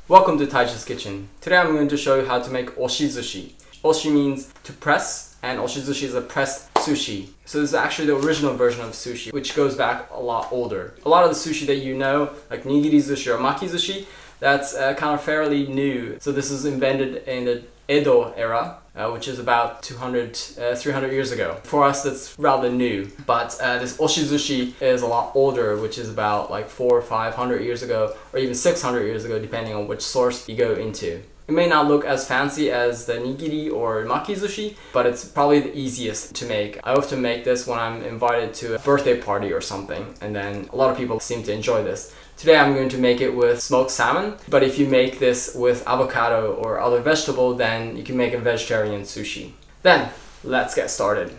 Welcome to Taiji's Kitchen. Today I'm going to show you how to make Oshi-Sushi. Oshi means to press, and Oshi-Sushi is a pressed sushi. So this is actually the original version of sushi, which goes back a lot older. A lot of the sushi that you know, like nigiri sushi or maki sushi, that's kind of fairly new. So this was invented in the Edo era, which is about 300 years ago. For us, that's rather new. But this Oshi-Sushi is a lot older, which is about like 400 or 500 years ago, or even 600 years ago, depending on which source you go into. It may not look as fancy as the nigiri or maki sushi, but it's probably the easiest to make. I often make this when I'm invited to a birthday party or something, and then a lot of people seem to enjoy this. Today I'm going to make it with smoked salmon, but if you make this with avocado or other vegetable, then you can make a vegetarian sushi. Then, let's get started.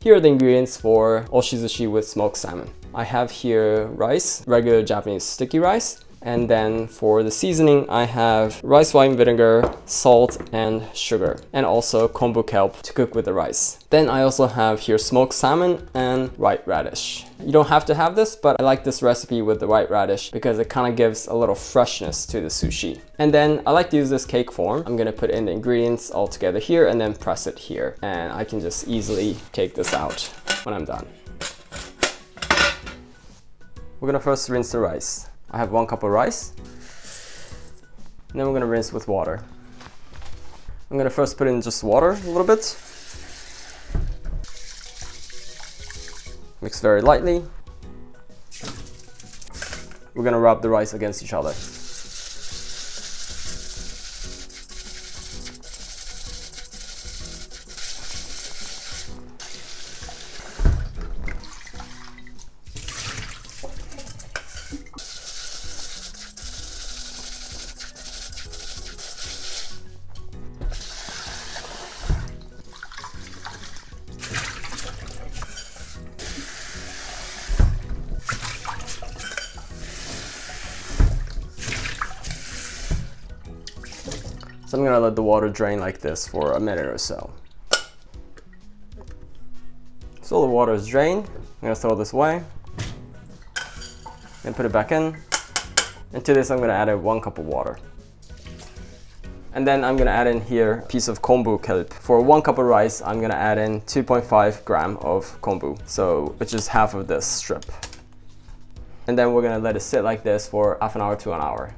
Here are the ingredients for Oshi-Sushi with smoked salmon. I have here rice, regular Japanese sticky rice. And then for the seasoning, I have rice wine vinegar, salt, and sugar. And also kombu kelp to cook with the rice. Then I also have here smoked salmon and white radish. You don't have to have this, but I like this recipe with the white radish because it kind of gives a little freshness to the sushi. And then I like to use this cake form. I'm gonna put in the ingredients all together here and then press it here. And I can just easily take this out when I'm done. We're gonna first rinse the rice. I have 1 cup of rice, and then we're gonna rinse with water. I'm gonna first put in just water a little bit. Mix very lightly. We're gonna rub the rice against each other. So I'm gonna let the water drain like this for a minute or so. So the water is drained. I'm gonna throw this away and put it back in. And to this I'm gonna add 1 cup of water. And then I'm gonna add in here a piece of kombu kelp. For 1 cup of rice, I'm gonna add in 2.5 gram of kombu, so which is half of this strip. And then we're gonna let it sit like this for half an hour to an hour.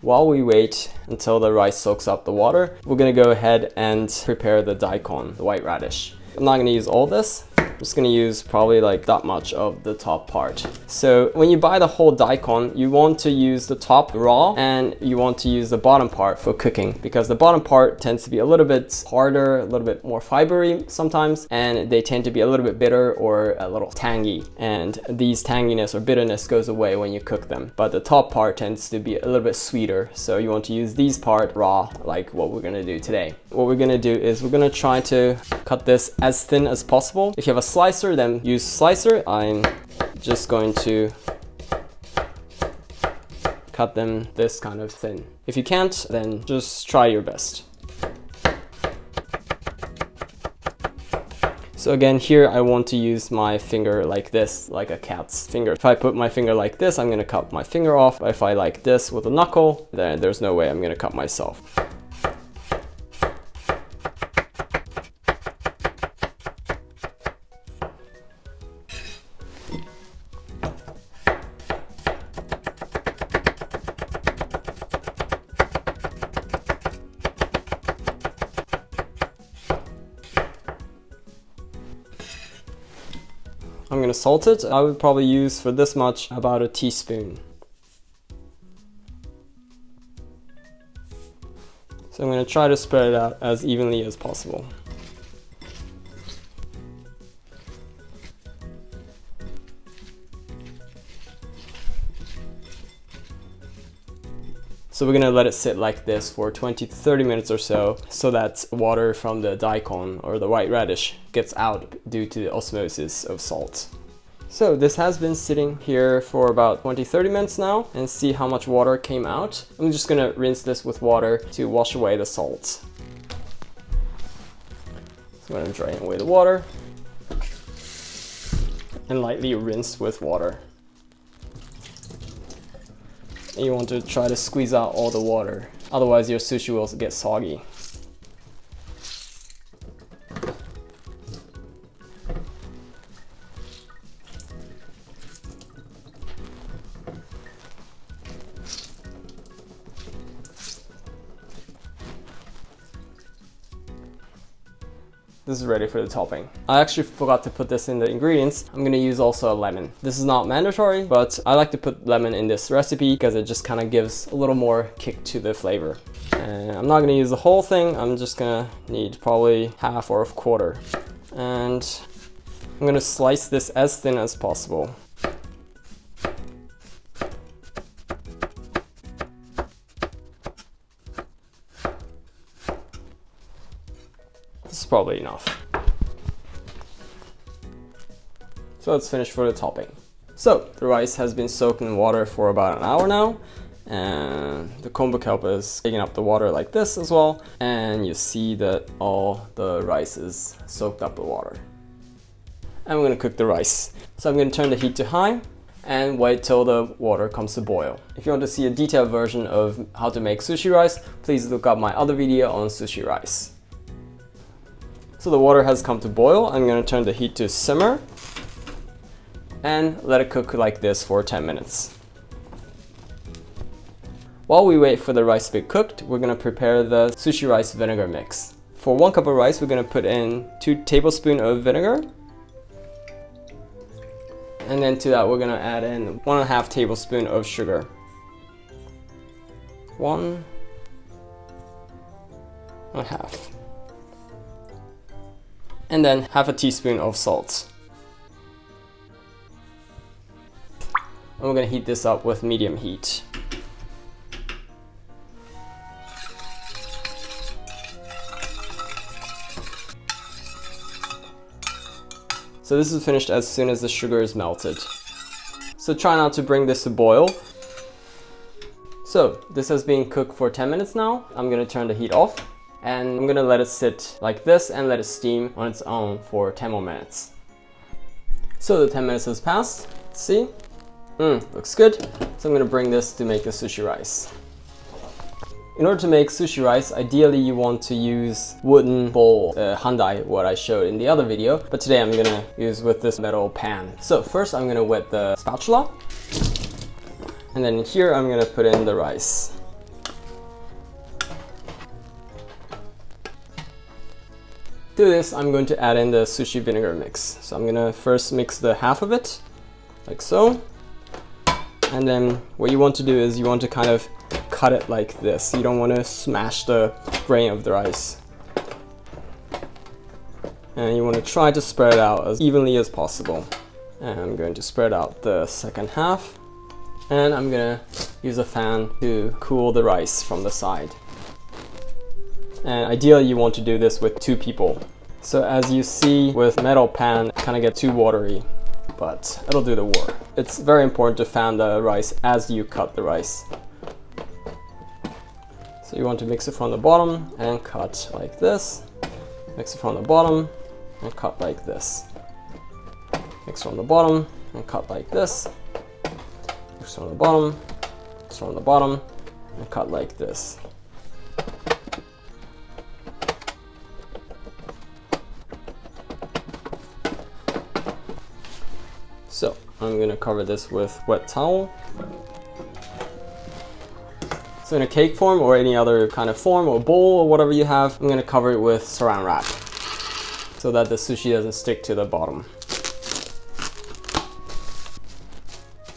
While we wait until the rice soaks up the water, we're gonna go ahead and prepare the daikon, the white radish. I'm not gonna use all this. I'm just gonna use probably like that much of the top part. So when you buy the whole daikon, you want to use the top raw and you want to use the bottom part for cooking, because the bottom part tends to be a little bit harder, a little bit more fibery sometimes, and they tend to be a little bit bitter or a little tangy. And these tanginess or bitterness goes away when you cook them. But the top part tends to be a little bit sweeter. So you want to use these part raw, like what we're gonna do today. What we're gonna do is we're gonna try to cut this as thin as possible. If you have a slicer, then use slicer. I'm just going to cut them this kind of thin. If you can't, then just try your best. So again, here I want to use my finger like this, like a cat's finger. If I put my finger like this, I'm gonna cut my finger off. If I like this with a knuckle, then there's no way I'm gonna cut myself. I'm gonna salt it. I would probably use for this much about a teaspoon. So I'm gonna try to spread it out as evenly as possible. So we're gonna let it sit like this for 20 to 30 minutes or so that water from the daikon or the white radish gets out due to the osmosis of salt. So this has been sitting here for about 20-30 minutes now, and see how much water came out. I'm just gonna rinse this with water to wash away the salt. So I'm gonna drain away the water and lightly rinse with water. And you want to try to squeeze out all the water, otherwise your sushi will get soggy. This is ready for the topping. I actually forgot to put this in the ingredients. I'm gonna use also a lemon. This is not mandatory, but I like to put lemon in this recipe because it just kind of gives a little more kick to the flavor. And I'm not gonna use the whole thing. I'm just gonna need probably half or a quarter. And I'm gonna slice this as thin as possible. This is probably enough. So let's finish for the topping. So the rice has been soaked in water for about an hour now, and the kombu kelp is taking up the water like this as well, and you see that all the rice is soaked up with water. And we're gonna cook the rice. So I'm gonna turn the heat to high and wait till the water comes to boil. If you want to see a detailed version of how to make sushi rice, please look up my other video on sushi rice. So the water has come to boil. I'm gonna turn the heat to simmer and let it cook like this for 10 minutes. While we wait for the rice to be cooked, we're gonna prepare the sushi rice vinegar mix. For 1 cup of rice, we're gonna put in 2 tablespoons of vinegar. And then to that, we're gonna add in 1.5 tablespoons of sugar. 1.5. And then half a teaspoon of salt. And we're gonna heat this up with medium heat. So this is finished as soon as the sugar is melted. So try not to bring this to boil. So this has been cooked for 10 minutes now. I'm gonna turn the heat off. And I'm gonna let it sit like this and let it steam on its own for 10 more minutes. So the 10 minutes has passed. Let's see. Looks good. So I'm gonna bring this to make the sushi rice. In order to make sushi rice, ideally you want to use wooden bowl, handai, what I showed in the other video. But today I'm gonna use with this metal pan. So first I'm gonna wet the spatula. And then here I'm gonna put in the rice. To this, I'm going to add in the sushi vinegar mix. So I'm gonna first mix the half of it, like so. And then what you want to do is you want to kind of cut it like this. You don't want to smash the grain of the rice. And you want to try to spread it out as evenly as possible. And I'm going to spread out the second half. And I'm gonna use a fan to cool the rice from the side. And ideally you want to do this with 2 people. So as you see with metal pan, it kind of gets too watery, but it'll do the work. It's very important to fan the rice as you cut the rice. So you want to mix it from the bottom and cut like this. Mix it from the bottom and cut like this. Mix from the bottom and cut like this. Mix from the bottom, mix from the bottom, and cut like this. So I'm gonna cover this with wet towel. So in a cake form or any other kind of form or bowl or whatever you have, I'm gonna cover it with saran wrap so that the sushi doesn't stick to the bottom.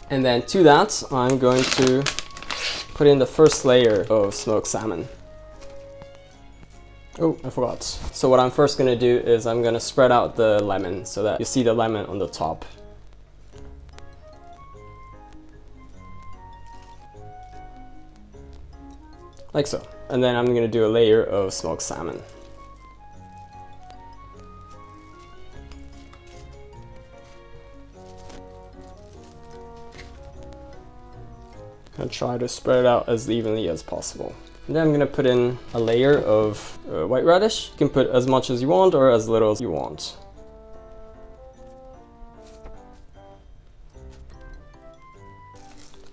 And then to that, I'm going to put in the first layer of smoked salmon. Oh, I forgot. So what I'm first gonna do is I'm gonna spread out the lemon so that you see the lemon on the top. Like so. And then I'm gonna do a layer of smoked salmon. And try to spread it out as evenly as possible. And then I'm gonna put in a layer of white radish. You can put as much as you want or as little as you want.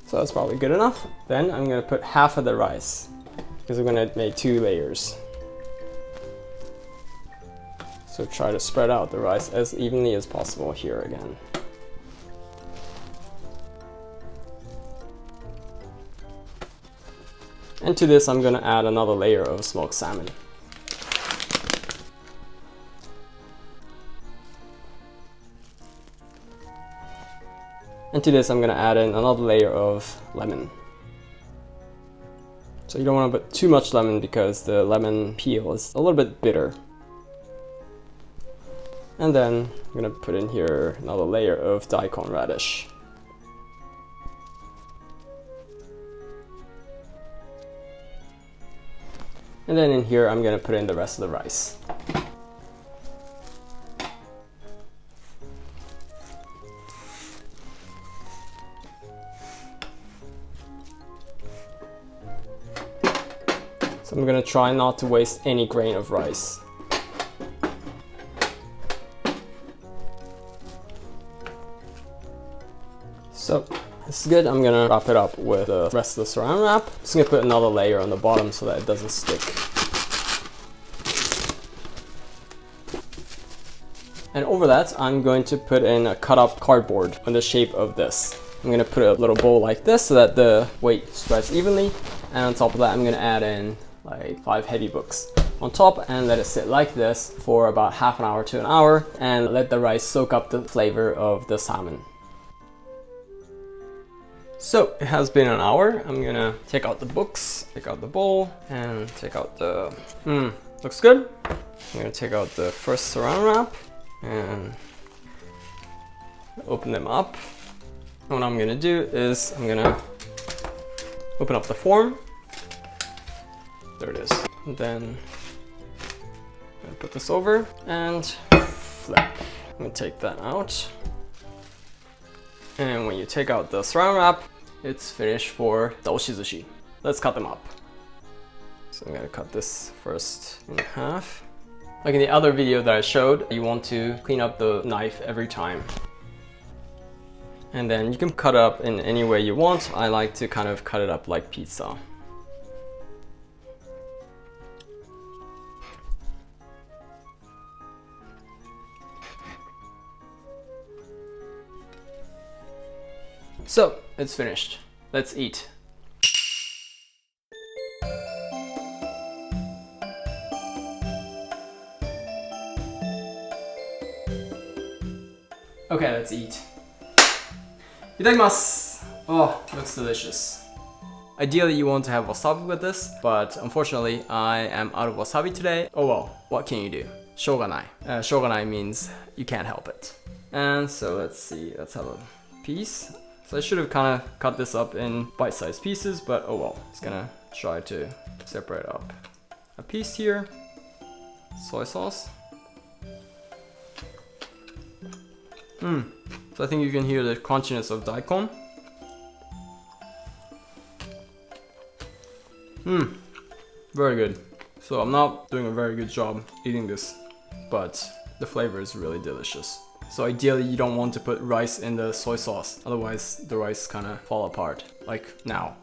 So that's probably good enough. Then I'm gonna put half of the rice because we're gonna make 2 layers. So try to spread out the rice as evenly as possible here again. And to this, I'm gonna add another layer of smoked salmon. And to this, I'm gonna add in another layer of lemon. So you don't wanna put too much lemon because the lemon peel is a little bit bitter. And then I'm gonna put in here another layer of Daikon radish. And then in here, I'm gonna put in the rest of the rice. So I'm gonna try not to waste any grain of rice. So this is good. I'm gonna wrap it up with the rest of the saran wrap. Just gonna put another layer on the bottom so that it doesn't stick. And over that, I'm going to put in a cut up cardboard in the shape of this. I'm gonna put a little bowl like this so that the weight spreads evenly. And on top of that, I'm gonna add in like 5 heavy books on top and let it sit like this for about half an hour to an hour and let the rice soak up the flavor of the salmon. So it has been an hour. I'm gonna take out the books, take out the bowl, and take out the, looks good. I'm gonna take out the first saran wrap and open them up. And what I'm gonna do is I'm gonna open up the form. There it is. And then I'm gonna put this over and flip. I'm gonna take that out. And when you take out the saran wrap, it's finished for the Oshi-Sushi. Let's cut them up. So I'm gonna cut this first in half. Like in the other video that I showed, you want to clean up the knife every time. And then you can cut it up in any way you want. I like to kind of cut it up like pizza. So it's finished. Let's eat. Okay, let's eat. Itadakimasu! Oh, looks delicious. Ideally you want to have wasabi with this, but unfortunately I am out of wasabi today. Oh well, what can you do? Shoganai. Shoganai means you can't help it. And so let's see, let's have a piece. So I should have kind of cut this up in bite-sized pieces, but oh well. Just gonna try to separate up a piece here. Soy sauce. So I think you can hear the crunchiness of daikon. Very good. So I'm not doing a very good job eating this, but the flavor is really delicious. So ideally you don't want to put rice in the soy sauce, otherwise the rice kind of fall apart, like now.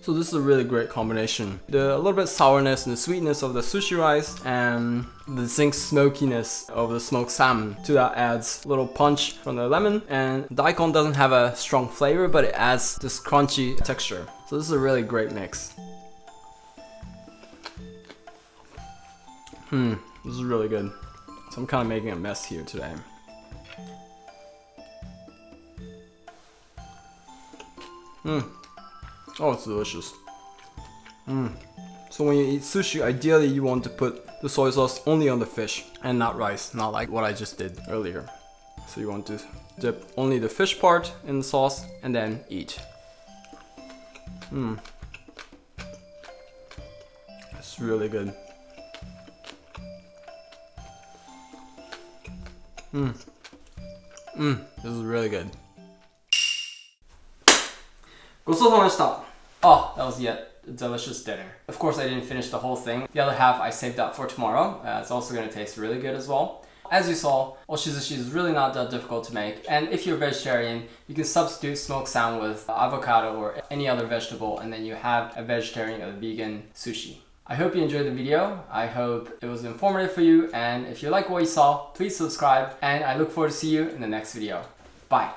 So this is a really great combination. A little bit sourness and the sweetness of the sushi rice and the distinct smokiness of the smoked salmon. To that adds a little punch from the lemon, and daikon doesn't have a strong flavor, but it adds this crunchy texture. So this is a really great mix. This is really good. So I'm kind of making a mess here today. Oh, it's delicious. So when you eat sushi, ideally you want to put the soy sauce only on the fish and not rice, not like what I just did earlier. So you want to dip only the fish part in the sauce and then eat. It's really good. This is really good. ごちそうさまでした. Oh, that was yet a delicious dinner. Of course, I didn't finish the whole thing. The other half I saved up for tomorrow. It's also going to taste really good as well. As you saw, Oshi-Sushi is really not that difficult to make. And if you're a vegetarian, you can substitute smoked salmon with avocado or any other vegetable, and then you have a vegetarian or vegan sushi. I hope you enjoyed the video. I hope it was informative for you. And if you like what you saw, please subscribe. And I look forward to see you in the next video. Bye.